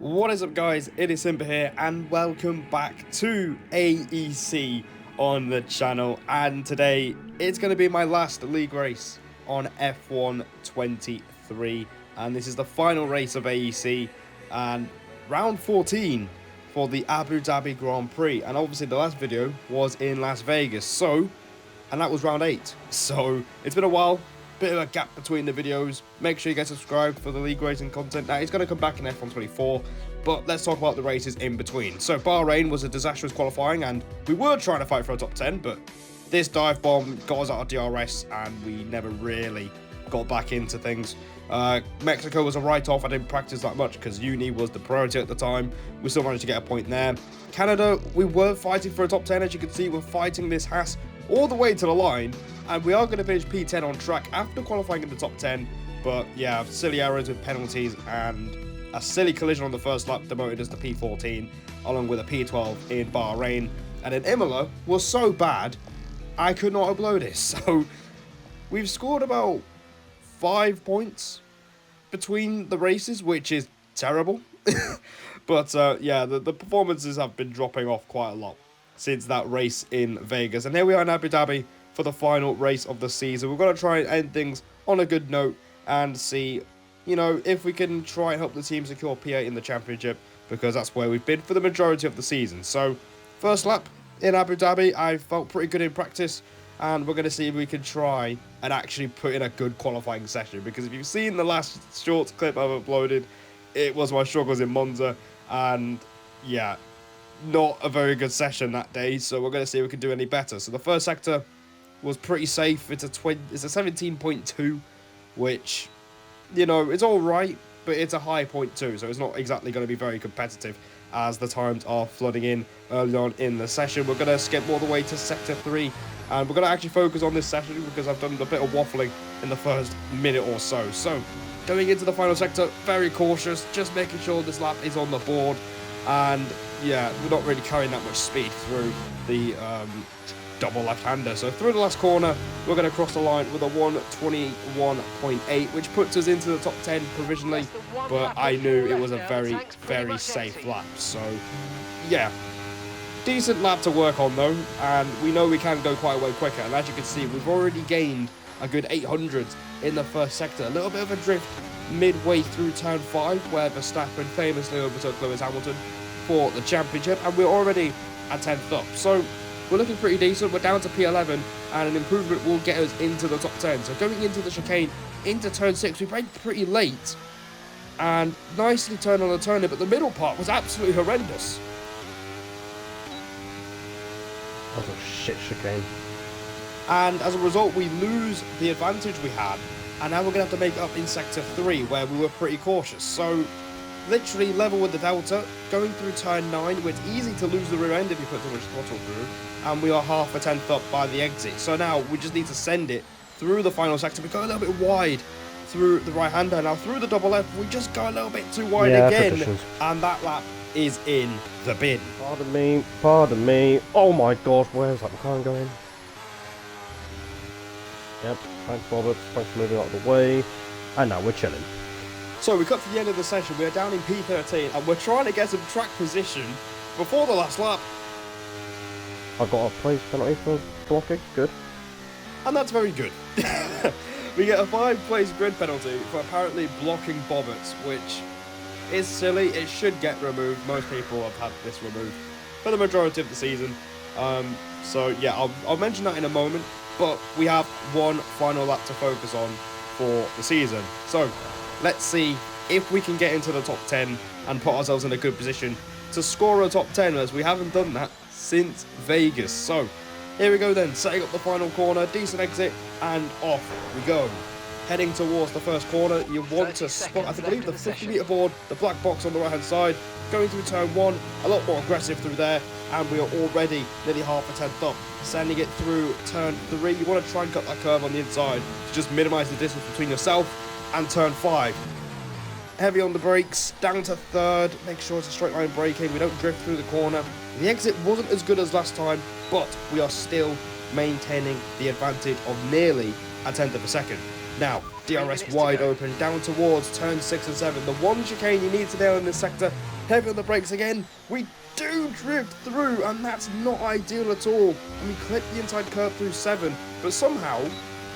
What is up, guys? It is Simba here, and welcome back to AEC on the channel. And today it's going to be my last league race on F1 23, and this is the final race of AEC and round 14 for the Abu Dhabi Grand Prix. And obviously the last video was in Las Vegas, and that was round 8. So it's been a while. Bit of a gap between the videos. Make sure you get subscribed for the league racing content. Now, it's going to come back in F1 24, but let's talk about the races in between. So Bahrain was a disastrous qualifying, and we were trying to fight for a top 10, but this dive bomb got us out of DRS, and we never really got back into things. Mexico was a write-off. I didn't practice that much because uni was the priority at the time. We still managed to get a point there. Canada, we were fighting for a top 10. As you can see, we're fighting this Haas all the way to the line, and we are going to finish P10 on track after qualifying in the top 10. But yeah, silly errors with penalties and a silly collision on the first lap demoted us to P14, along with a P12 in Bahrain. And in Imola was so bad, I could not upload it. So we've scored about 5 points between the races, which is terrible. But yeah, the performances have been dropping off quite a lot since that race in Vegas. And here we are in Abu Dhabi for the final race of the season. We're going to try and end things on a good note and see, you know, if we can try and help the team secure P8 in the championship, because that's where we've been for the majority of the season. So first lap in Abu Dhabi, I felt pretty good in practice, and we're going to see if we can try and actually put in a good qualifying session, because if you've seen the last short clip I've uploaded, it was my struggles in Monza, and yeah, not a very good session that day. So we're going to see if we can do any better. So the first sector was pretty safe. It's a 17.2, which, you know, it's all right, but it's a high point too, so it's not exactly going to be very competitive as the times are flooding in early on in the session. We're going to skip all the way to sector 3, and we're going to actually focus on this session because I've done a bit of waffling in the first minute or so. So going into the final sector, very cautious, just making sure this lap is on the board, and yeah, we're not really carrying that much speed through the double left-hander. So through the last corner, we're going to cross the line with a 1:21.8, which puts us into the top 10 provisionally, but I knew it was a very, very safe lap. So yeah, decent lap to work on though, and we know we can go quite a way quicker. And as you can see, we've already gained a good 800s in the first sector. A little bit of a drift midway through turn 5, where Verstappen famously overtook Lewis Hamilton for the championship, and we're already at 10th up. So we're looking pretty decent. We're down to P11, and an improvement will get us into the top 10. So going into the chicane, into turn 6, we braked pretty late and nicely turned on the turner, but the middle part was absolutely horrendous. That was a shit chicane. And as a result, we lose the advantage we had, and now we're going to have to make it up in sector 3, where we were pretty cautious. So literally level with the delta, going through turn 9, where it's easy to lose the rear end if you put too much throttle through, and we are half a tenth up by the exit. So now we just need to send it through the final sector. We go a little bit wide through the right hander. Now through the double left, we just go a little bit too wide again, and that lap is in the bin. Pardon me, pardon me. Oh my god, where's that McLaren going? Yep, thanks Robert, thanks for moving out of the way. And now we're chilling. So we cut to the end of the session, we're down in P13, and we're trying to get some track position before the last lap. I've got a place penalty for blocking, good. And that's very good. We get a 5-place grid penalty for apparently blocking Bobbits, which is silly. It should get removed. Most people have had this removed for the majority of the season. So yeah, I'll mention that in a moment, but we have one final lap to focus on for the season. So let's see if we can get into the top 10 and put ourselves in a good position to score a top 10, as we haven't done that since Vegas. So here we go then, setting up the final corner, decent exit, and off we go. Heading towards the first corner, you want to spot, I believe, the 50-meter board, the black box on the right-hand side. Going through turn 1, a lot more aggressive through there, and we are already nearly half a tenth up. Sending it through turn 3, you want to try and cut that curve on the inside to just minimise the distance between yourself and turn 5. Heavy on the brakes, down to 3rd, make sure it's a straight line braking, we don't drift through the corner. The exit wasn't as good as last time, but we are still maintaining the advantage of nearly a tenth of a second. Now, DRS wide open, down towards turn 6 and 7. The one chicane you need to nail in this sector. Heavy on the brakes again. We do drift through, and that's not ideal at all. And we clip the inside curb through 7, but somehow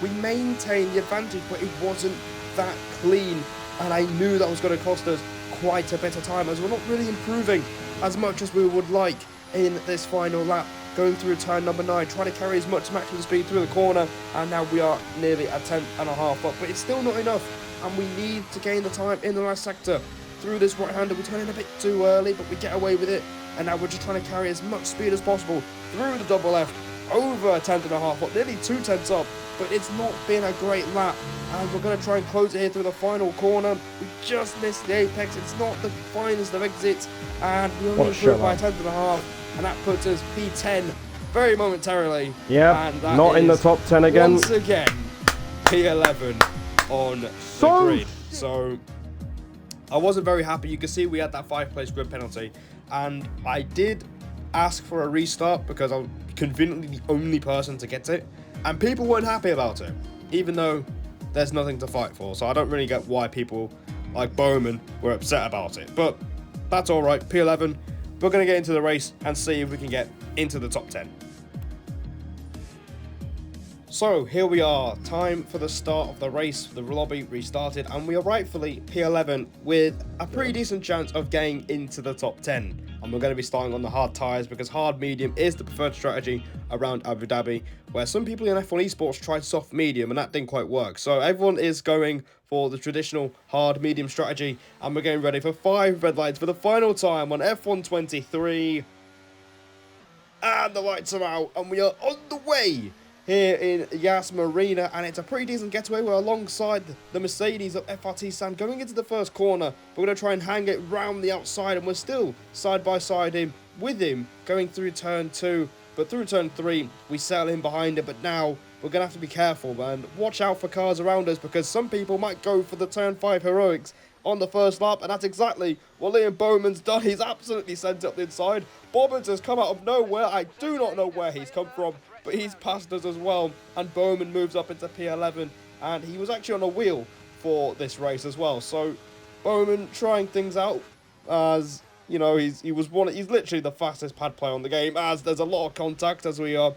we maintain the advantage, but it wasn't that clean. And I knew that was going to cost us quite a bit of time, as we're not really improving as much as we would like in this final lap. Going through turn number 9, trying to carry as much maximum speed through the corner, and now we are nearly a tenth and a half up, but it's still not enough, and we need to gain the time in the last sector. Through this right-hander, we turn in a bit too early, but we get away with it, and now we're just trying to carry as much speed as possible through the double left, over a tenth and a half up, nearly 2 tenths up, but it's not been a great lap, and we're going to try and close it here through the final corner. We just missed the apex. It's not the finest of exits, and we only improved by a tenth and a half. And that puts us P10 very momentarily. Yeah, not in the top 10 again. Once again, P11 on the grid. So I wasn't very happy. You can see we had that 5th place grid penalty. And I did ask for a restart because I'm conveniently the only person to get it. And people weren't happy about it, even though there's nothing to fight for. So I don't really get why people like Bowman were upset about it. But that's all right. P11. We're going to get into the race and see if we can get into the top 10. So here we are, time for the start of the race. The lobby restarted, and we are rightfully P11 with a pretty decent chance of getting into the top 10. And we're going to be starting on the hard tyres because hard medium is the preferred strategy around Abu Dhabi, where some people in F1 esports tried soft medium and that didn't quite work. So everyone is going for the traditional hard medium strategy, and we're getting ready for 5 red lights for the final time on F1 23. And the lights are out, and we are on the way here in Yas Marina, and it's a pretty decent getaway. We're alongside the Mercedes of FRT San going into the first corner. We're going to try and hang it round the outside, and we're still side by side with him going through turn 2. But through turn 3, we settle in behind it. But now we're going to have to be careful, man. Watch out for cars around us, because some people might go for the turn 5 heroics on the first lap, and that's exactly what Liam Bowman's done. He's absolutely sent up the inside. Bobbins has come out of nowhere. I do not know where he's come from, but he's passed us as well, and Bowman moves up into P11, and he was actually on a wheel for this race as well. So Bowman trying things out, as you know, he's literally the fastest pad player on the game, as there's a lot of contact as we are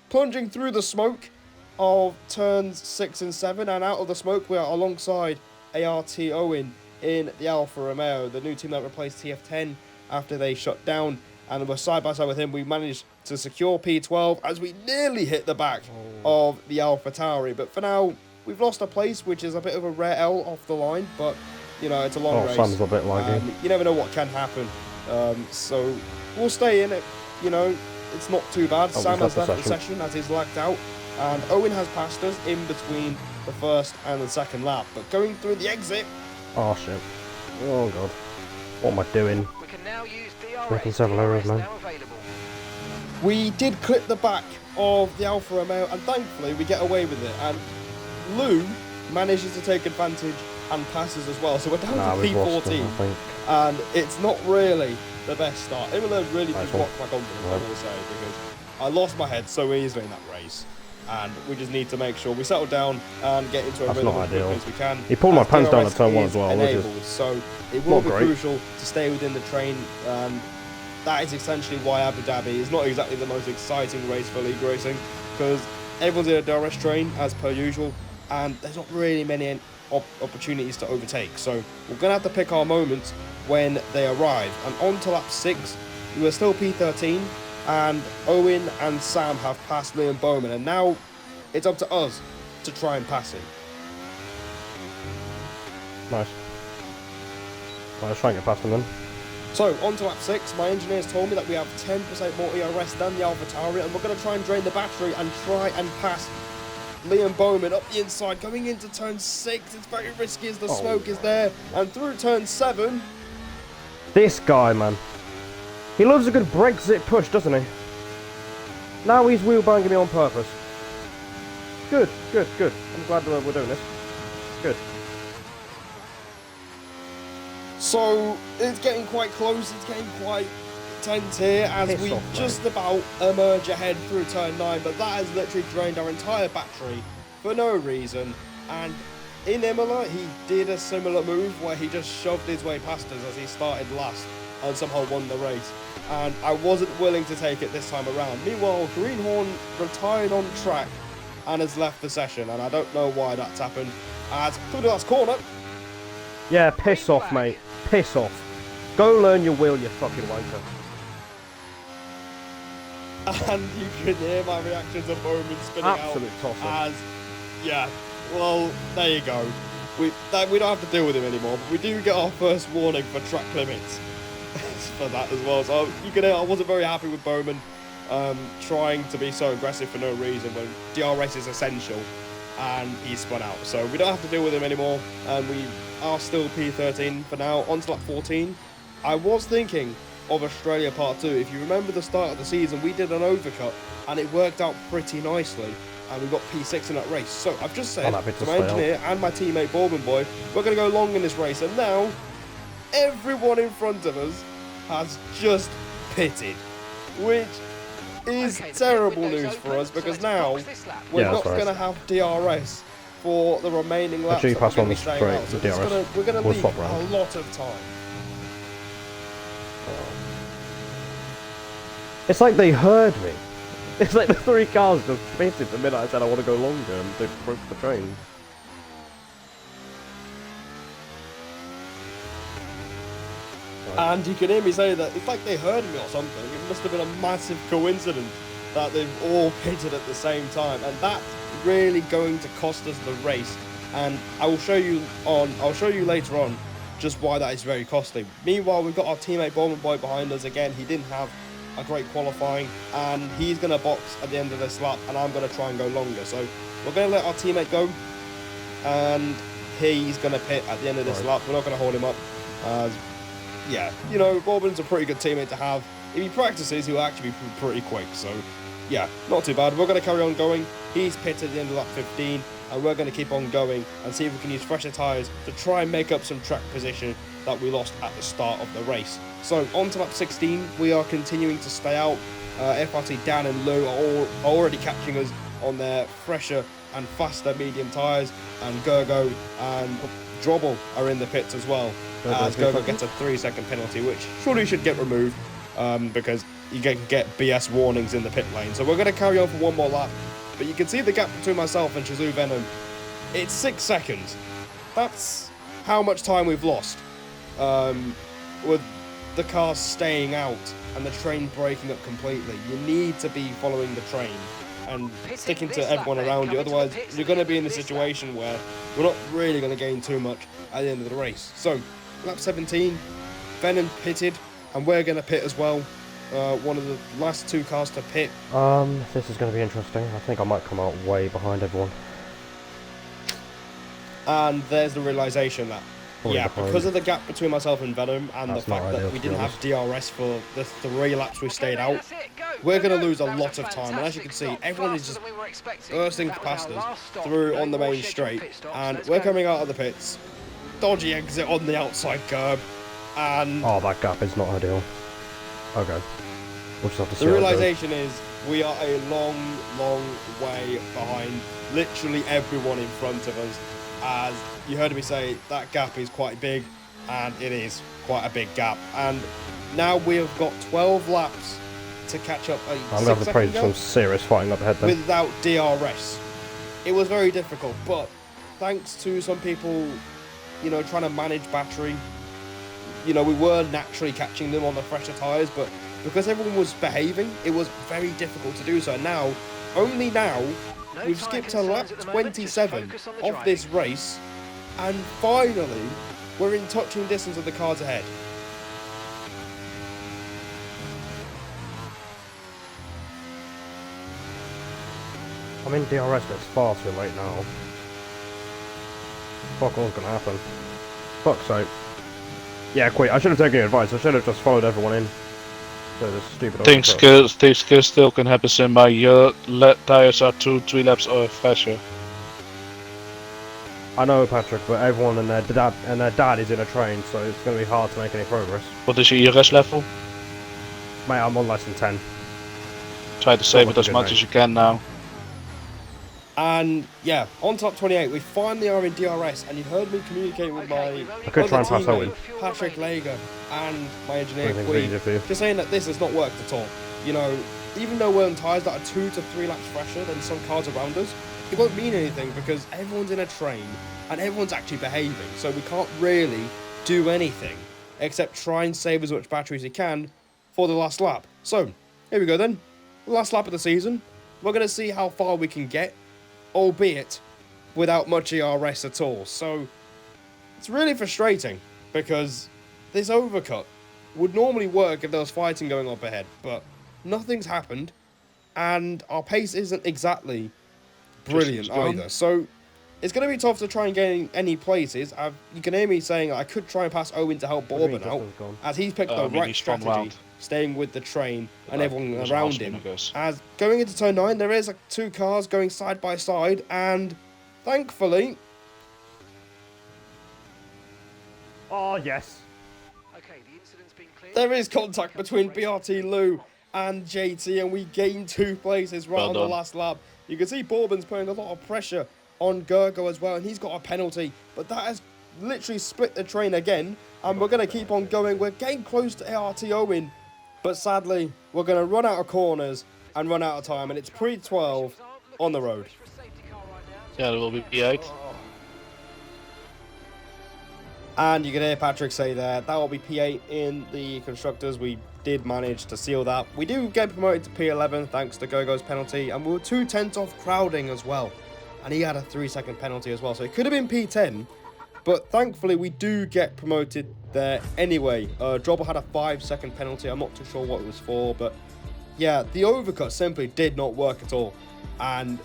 plunging through the smoke of turns 6 and 7, and out of the smoke we are alongside ART Owen in the Alfa Romeo, the new team that replaced TF10 after they shut down, and we're side by side with him. We managed to secure P12 as we nearly hit the back of the AlphaTauri, but for now we've lost a place, which is a bit of a rare L off the line, but you know, it's a long race. Sam's a bit laggy. You never know what can happen, so we'll stay in it. You know, it's not too bad. Sam has left the session as he's lagged out, and Owen has passed us in between the first and the second lap, but going through the exit. Oh shit. Oh god. What am I doing? We can now use making several errors, man. We did clip the back of the Alfa Romeo, and thankfully we get away with it, and Lou manages to take advantage and passes as well, so we're down to P14, and it's not really the best start. Imola really just rocked my confidence, I will say, because I lost my head so easily in that race, and we just need to make sure we settle down and get into a rhythm as quickly as we can. He pulled my pants down at turn 1 as well, enabled, so it will be crucial to stay within the train. That is essentially why Abu Dhabi is not exactly the most exciting race for league racing, because everyone's in a DRS train as per usual, and there's not really many opportunities to overtake. So we're going to have to pick our moments when they arrive. And on to lap 6, we were still P13, and Owen and Sam have passed Liam Bowman, and now it's up to us to try and pass him. Nice. Well, let's try and get past him then. So, on to lap 6, my engineers told me that we have 10% more ERS than the AlphaTauri, and we're going to try and drain the battery and try and pass Liam Bowman up the inside, going into turn 6. It's very risky as the smoke is there, and through turn 7. This guy, man. He loves a good Brexit push, doesn't he? Now he's wheel banging me on purpose. Good, good, good. I'm glad we're doing this. Good. So, it's getting quite close, it's getting quite tense here as we just about emerge ahead through turn 9, but that has literally drained our entire battery for no reason, and in Imola, he did a similar move where he just shoved his way past us as he started last and somehow won the race. And I wasn't willing to take it this time around. Meanwhile, Greenhorn retired on track and has left the session, and I don't know why that's happened. As through the last corner. Yeah, piss off, mate. Piss off. Go learn your wheel, you fucking wanker. And you can hear my reaction to Bowman spinning Absolute out. tosser. As, yeah, well, there you go. We don't have to deal with him anymore, but we do get our first warning for track limits for that as well. So you can hear I wasn't very happy with Bowman trying to be so aggressive for no reason when DRS is essential, and he spun out. So we don't have to deal with him anymore, and we are still P13 for now. On to lap 14. I was thinking of Australia Part 2. If you remember the start of the season, we did an overcut, and it worked out pretty nicely, and we got P6 in that race. So I've just said to my engineer and my teammate Bowman Boy, we're going to go long in this race, and now everyone in front of us has just pitted, which is terrible news for us, because now we're not going to have DRS for the remaining laps. Actually, pass on the straight So DRS. we're going to leave a lot of time. It's like they heard me. It's like the 3 cars just pitted the minute I said I want to go longer, and they broke the train. And you can hear me say that it's like they heard me or something. It must have been a massive coincidence that they've all pitted at the same time, and that's really going to cost us the race. And I'll show you later on just why that is very costly. Meanwhile, we've got our teammate Bowman Boy behind us again. He didn't have a great qualifying, and he's going to box at the end of this lap, and I'm going to try and go longer. So we're going to let our teammate go, and he's going to pit at the end of this lap. We're not going to hold him up. Yeah, you know, Bowman's a pretty good teammate to have. If he practices, he'll actually be pretty quick. So, yeah, not too bad. We're going to carry on going. He's pitted at the end of lap 15, and we're going to keep on going and see if we can use fresher tyres to try and make up some track position that we lost at the start of the race. So, on to lap 16, we are continuing to stay out. FRT Dan and Lou are already catching us on their fresher and faster medium tyres, and Gergo and Drobble are in the pits as well. As Gergo gets a 3-second penalty, which surely should get removed because you can get BS warnings in the pit lane. So we're going to carry on for one more lap. But you can see the gap between myself and Shazoo Venom. It's 6 seconds. That's how much time we've lost with the car staying out and the train breaking up completely. You need to be following the train and sticking to everyone around you. Otherwise, you're going to be in a situation where we're not really going to gain too much at the end of the race. So, lap 17, Venom pitted, and we're going to pit as well. One of the last 2 cars to pit. This is going to be interesting. I think I might come out way behind everyone. And there's the realisation that, because of the gap between myself and Venom, and the fact that we didn't have DRS for the 3 laps we stayed out, we're going to lose a lot of time. And as you can see, everyone is just bursting past us through on the main straight, and we're coming out of the pits. Dodgy exit on the outside curb, and oh, that gap is not ideal. Okay, we'll just have to see. The realisation is we are a long, long way behind literally everyone in front of us. As you heard me say, that gap is quite big, and it is quite a big gap. And now we have got 12 laps to catch up. I'm going to have to pray for some serious fighting up ahead then. Without DRS. It was very difficult, but thanks to some people, you know, trying to manage battery, you know, we were naturally catching them on the fresher tyres, but because everyone was behaving, it was very difficult to do so. Now, only now, we've skipped to lap 27 of this race, and finally, we're in touching distance of the cars ahead. I mean, DRS gets far too late now. Fuck, what's gonna happen? Fuck's sake. Yeah, quit. I should have taken your advice. I should have just followed everyone in. Things still can happen, Simba. Your tires are 2-3 laps fresher. I know, Patrick, but everyone and their dad is in a train, so it's going to be hard to make any progress. What is your ERS level? Mate, I'm on less than 10. Try to save it as much as you can now. And yeah, on top 28, we finally are in DRS, and you heard me communicate with my could try and pass teammate, Owen. Patrick Lager, and my engineer, I think it's Queen, easier for you. just saying that this has not worked at all. You know, even though we're on tyres that are 2 to 3 laps fresher than some cars around us, it won't mean anything because everyone's in a train and everyone's actually behaving. So we can't really do anything except try and save as much battery as we can for the last lap. So, here we go then. Last lap of the season. We're going to see how far we can get, albeit without much ERS at all. So, it's really frustrating because this overcut would normally work if there was fighting going up ahead, but nothing's happened, and our pace isn't exactly brilliant either. So, it's going to be tough to try and gain any places. You can hear me saying I could try and pass Owen to help Bourbon out, as he's picked the right strategy, staying with the train and everyone around him. As going into turn 9, there is 2 cars going side by side, and thankfully... Oh, yes. There is contact between BRT Lou and JT, and we gain 2 places right on the last lap. You can see Bourbon's putting a lot of pressure on Gergo as well, and he's got a penalty, but that has literally split the train again, and we're going to keep on going. We're getting close to ART Owen, but sadly, we're going to run out of corners and run out of time, and it's pre-12 on the road. Yeah, it will be P8. And you can hear Patrick say there, that will be P8 in the Constructors. We did manage to seal that. We do get promoted to P11 thanks to Gogo's penalty, and we were 2 tenths off crowding as well. And he had a 3-second penalty as well, so it could have been P10, but thankfully we do get promoted there anyway. Dropper had a 5-second penalty. I'm not too sure what it was for, but yeah, the overcut simply did not work at all, and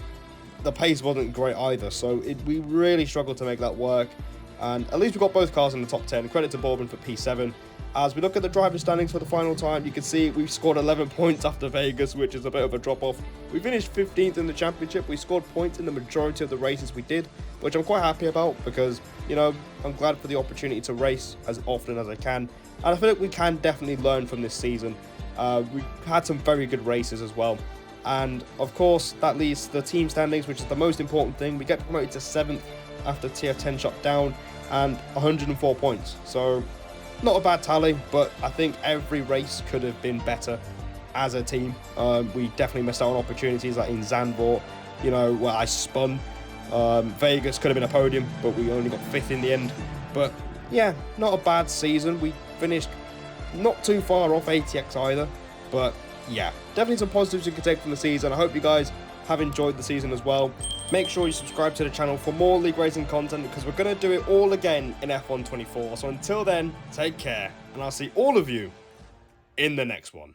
the pace wasn't great either, so we really struggled to make that work. And at least we got both cars in the top 10. Credit to Bourbon for P7. As we look at the driver standings for the final time, you can see we've scored 11 points after Vegas, which is a bit of a drop-off. We finished 15th in the championship. We scored points in the majority of the races we did, which I'm quite happy about because, you know, I'm glad for the opportunity to race as often as I can. And I feel like we can definitely learn from this season. We've had some very good races as well. And, of course, that leads to the team standings, which is the most important thing. We get promoted to 7th after tier 10 shut down and 104 points. So, not a bad tally, but I think every race could have been better as a team. We definitely missed out on opportunities like in Zandvoort, you know, where I spun. Vegas could have been a podium, but we only got 5th in the end. But yeah, not a bad season. We finished not too far off ATX either, but yeah, definitely some positives you can take from the season. I hope you guys have enjoyed the season as well. Make sure you subscribe to the channel for more league racing content because we're going to do it all again in F1 24. So until then, take care, and I'll see all of you in the next one.